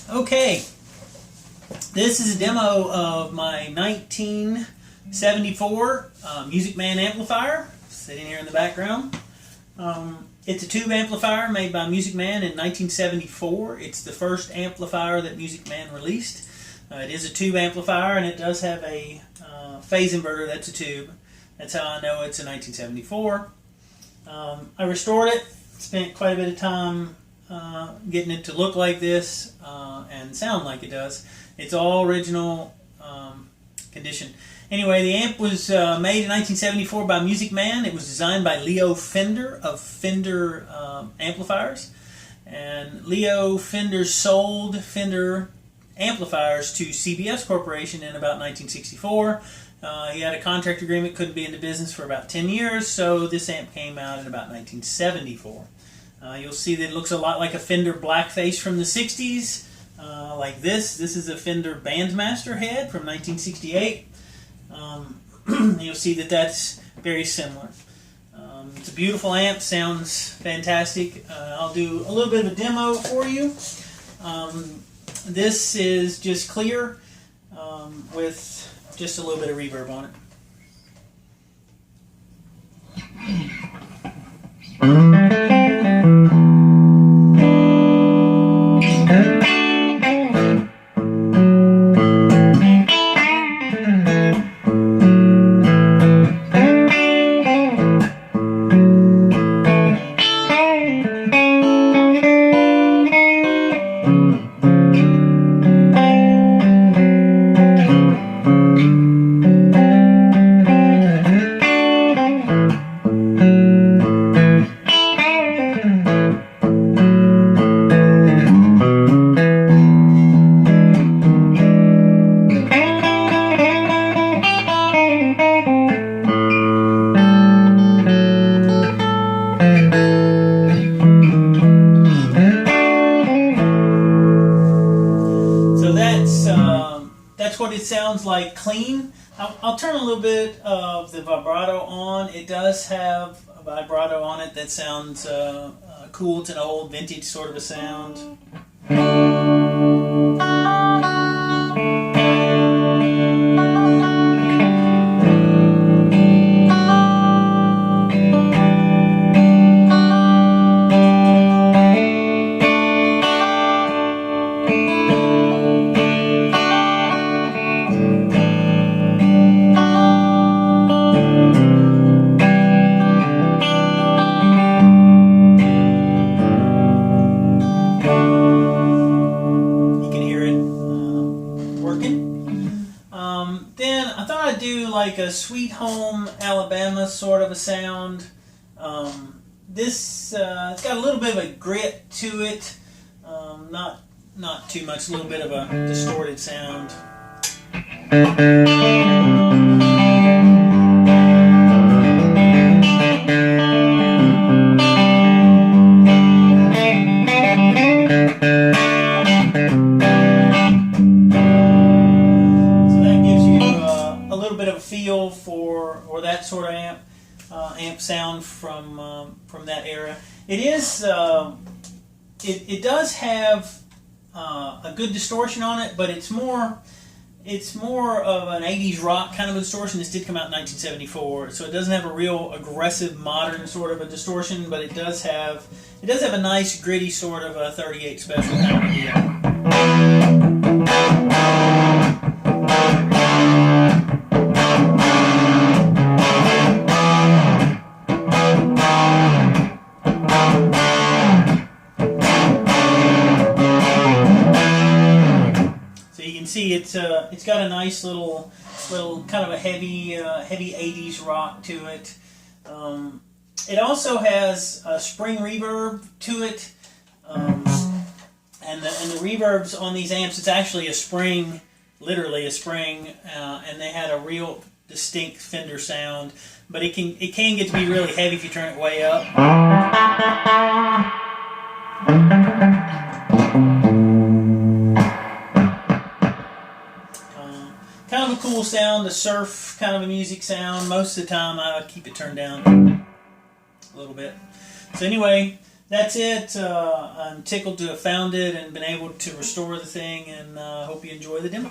Okay, this is a demo of my 1974 Musicman amplifier sitting here in the background. It's a tube amplifier made by Musicman in 1974. It's the first amplifier that Musicman released. It is a tube amplifier, and it does have a phase inverter that's a tube. That's how I know it's a 1974. I restored it, spent quite a bit of time getting it to look like this and sound like it does. It's all original condition. Anyway, the amp was made in 1974 by Musicman. It was designed by Leo Fender of Fender Amplifiers. And Leo Fender sold Fender amplifiers to CBS Corporation in about 1964. He had a contract agreement, couldn't be in the business for about 10 years, so this amp came out in about 1974. You'll see that it looks a lot like a Fender Blackface from the 60s, like this. This is a Fender Bandmaster head from 1968. You'll see that that's very similar. It's a beautiful amp, sounds fantastic. I'll do a little bit of a demo for you. This is just clear with just a little bit of reverb on it. That's what it sounds like clean. I'll turn a little bit of the vibrato on. It does have a vibrato on it that sounds cool. It's an old vintage sort of a sound. Then I thought I'd do like a Sweet Home Alabama sort of a sound. It's got a little bit of a grit to it, not too much, a little bit of a distorted sound. Feel for that sort of amp sound from that era. It is it does have a good distortion on it, but it's more of an 80s rock kind of a distortion. This did come out in 1974, so it doesn't have a real aggressive modern sort of a distortion, but it does have a nice gritty sort of a 38 special kind of deal. See, it's got a nice little kind of a heavy 80s rock to it. It also has a spring reverb to it, and the reverbs on these amps, it's actually a spring, literally a spring, and they had a real distinct Fender sound. But it can get to be really heavy if you turn it way up. Kind of a cool sound, the surf kind of a music sound. Most of the time I keep it turned down a little bit. So anyway, that's it. I'm tickled to have found it and been able to restore the thing, and hope you enjoy the demo.